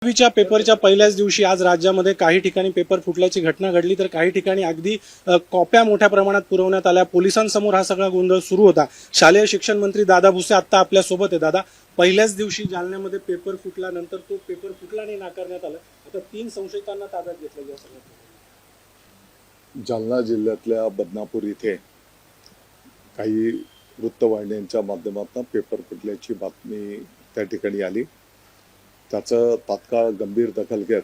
च्या पेपरच्या पहिल्याच दिवशी आज राज्यामध्ये काही ठिकाणी पेपर फुटल्याची घटना घडली, तर काही ठिकाणी अगदी कॉप्या मोठ्या प्रमाणात पुरवण्यात आल्या। पोलिसांसमोर हा सगळा गोंधळ सुरू होता। शालेय शिक्षण मंत्री दादा भुसे आता आपल्या सोबत आहे। दादा, पहिल्याच दिवशी जालन्यामध्ये पेपर फुटला, नंतर तो पेपर फुटला नाही नाकारण्यात आलं। आता 3 संशयितांना ताब्यात घेतलं गेलं। जालना जिल्ह्यातल्या बदनापूर इथे काही वृत्तवाहिन्यांच्या माध्यमातून पेपर फुटल्याची बातमी त्या ठिकाणी आली। त्याचं तात्काळ गंभीर दखल घेत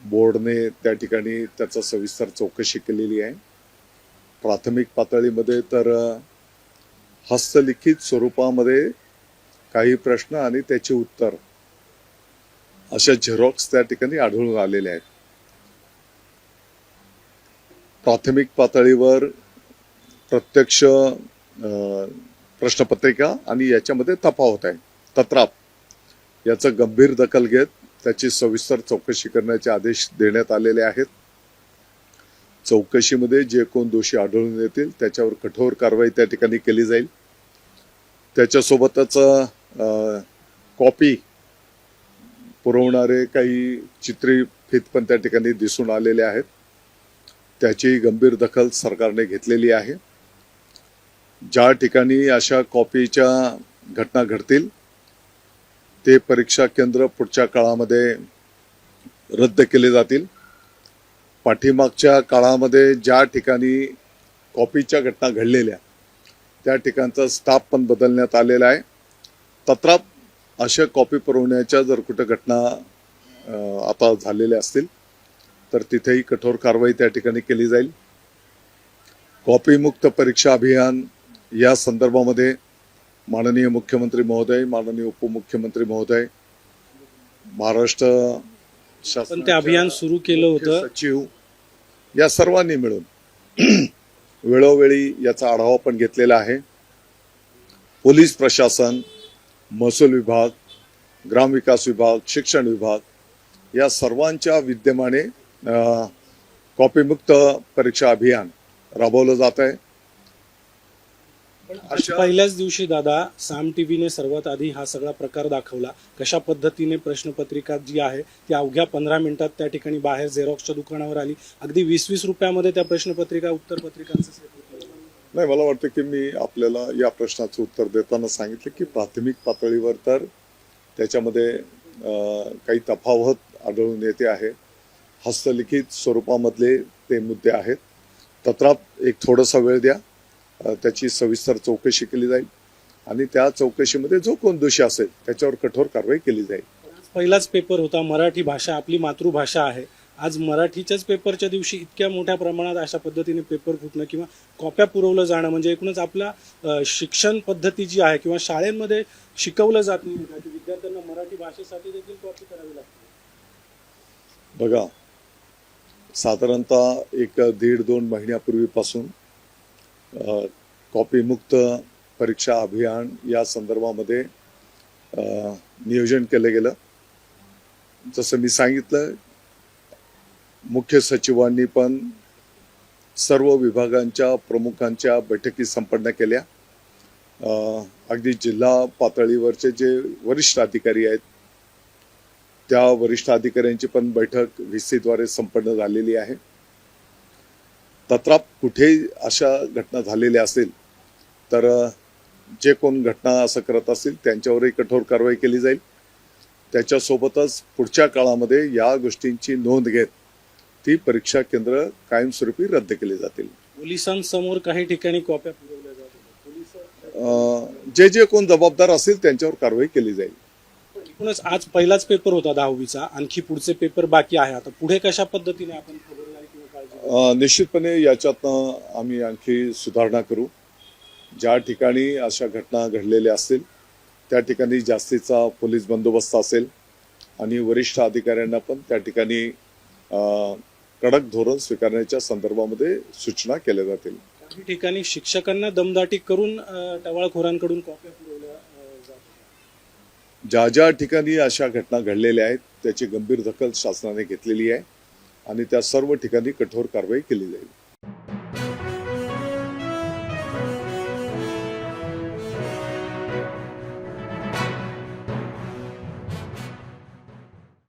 बोर्डने त्या ठिकाणी त्याचं सविस्तर चौकशी केलेली आहे। प्राथमिक पातळीमध्ये तर हस्तलिखित स्वरूपामध्ये काही प्रश्न आणि त्याची उत्तर अशा झेरॉक्स त्या ठिकाणी आढळून आलेले आहेत। प्राथमिक पातळीवर प्रत्यक्ष प्रश्नपत्रिका आणि याच्यामध्ये तफावत आहे, तत्राप याचं गंभीर दखल घेत त्याची सविस्तर चौकशी करण्याचे आदेश देण्यात आलेले आहेत। चौकशीमध्ये जे कोण दोषी आढळून येतील त्याच्यावर कठोर कारवाई त्या ठिकाणी केली जाईल। त्याच्यासोबतच कॉपी पुरवणारे काही चित्रीफीत पण त्या ठिकाणी दिसून आलेले आहेत। त्याची गंभीर दखल सरकारने घेतलेली आहे। ज्या ठिकाणी अशा कॉपीच्या घटना घडतील ते परीक्षा केंद्र पुढच्या काळामध्ये रद्द केले जातील। पाठीमागच्या काळामध्ये ज्या ठिकाणी कॉपीच्या घटना घडलेल्या त्या ठिकाणचा स्टाफ पण बदलण्यात आलेला आहे। तत्राप अशा कॉपी पुरवण्याच्या जर कुठे घटना आता झालेल्या असतील तर तिथेही कठोर कारवाई त्या ठिकाणी केली जाईल। कॉपीमुक्त परीक्षा अभियान या संदर्भामध्ये माननीय मुख्यमंत्री महोदय, माननीय उपमुख्यमंत्री महोदय, महाराष्ट्र शासन ते अभियान सुरू केलं होतं, सचिव या सर्वांनी मिळून वेळोवेळी याचा आढावा पण घेतलेला आहे। पोलीस प्रशासन, महसूल विभाग, ग्रामविकास विभाग, शिक्षण विभाग या सर्वांच्या विद्यमाने कॉपीमुक्त परीक्षा अभियान राबवलं जात आहे। पहिल्याच दिवशी दादा साम टीव्हीने सर्वात आधी हा सगळा प्रकार दाखवला। कशा पद्धतीने प्रश्नपत्रिका जी आहे ती अवघ्या 15 मिनिटात त्या ठिकाणी बाहेर झेरॉक्सच्या दुकानावर आली। अगदी 20-20 रुपयामध्ये त्या प्रश्नपत्रिका उत्तरपत्रिकांचं सेट होतं। नाही, मला वाटतं की मी आपल्याला या प्रश्नाचं उत्तर देताना सांगितलं की प्राथमिक पातळीवर तर त्याच्यामध्ये काही तफावत आढळून येते आहे। हस्तलिखित स्वरूपामधले ते मुद्दे आहेत। तत्राप एक थोडासा वेळ द्या, त्याची सविस्तर चौकशी केली जाईल आणि त्या चौकशीमध्ये जो कोण दोषी असेल त्याच्यावर कठोर कारवाई केली जाईल। पहिलाच पेपर होता, मराठी भाषा आपली मातृभाषा आहे। आज मराठीच्याच पेपरच्या दिवशी इतक्या मोठ्या प्रमाणात अशा पद्धतीने पेपर फुटणं किंवा कॉप्या पुरवलं जाणं म्हणजे एकूणच आपला शिक्षण पद्धती जी आहे किंवा शाळेमध्ये शिकवलं जात नाही की विद्यार्थ्यांना मराठी भाषेसाठी देखील कॉपी करावी लागते। बघा, साधारणतः 1-1.5-2 महिन्यापूर्वीपासून कॉपीमुक्त परीक्षा अभियान या संदर्भामध्ये नियोजन केलं गेलं। जसं मी सांगितलं, मुख्य सचिवांनी पण सर्व विभागांच्या प्रमुखांच्या बैठकी संपन्न केल्या। अगदी जिल्हा पातळीवरचे जे वरिष्ठ अधिकारी आहेत त्या वरिष्ठ अधिकाऱ्यांची पण बैठक VC द्वारे संपन्न झालेली आहे। तत्राप कुठे अशा घटना झालेल्या असेल तर जे कोण घटना असं करत असतील त्यांच्यावरही कठोर कारवाई केली जाईल। त्याच्यासोबतच पुढच्या काळामध्ये या गोष्टींची नोंद घेत ती परीक्षा केंद्र कायमस्वरूपी रद्द केली जातील। पोलिसांसमोर काही ठिकाणी कॉप्या पुरवल्या जातात, जे कोण जबाबदार असेल त्यांच्यावर कारवाई केली जाईल। एकूणच आज पहिलाच पेपर होता 10वीचा, आणखी पुढचे पेपर बाकी आहे। आता पुढे कशा पद्धतीने आपण खबरदारी किंवा काळजी? निश्चितपणे याच्यातनं आम्ही आणखी सुधारणा करू। ज्या ठिकाणी अशा घटना घडलेल्या असतील त्या ठिकाणी जास्तीचा पोलीस बंदोबस्त असेल आणि वरिष्ठ अधिकाऱ्यांना पण त्या ठिकाणी कडक धोरण स्वीकारण्याच्या संदर्भामध्ये सूचना केल्या जातील। काही ठिकाणी शिक्षकांना दमदाटी करून टवाळखोरांकडून कॉप्या पुरवल्या जातात। ज्या ठिकाणी अशा घटना घडलेल्या आहेत त्याची गंभीर दखल शासनाने घेतलेली आहे आणि त्या सर्व ठिकाणी कठोर कारवाई केली जाईल।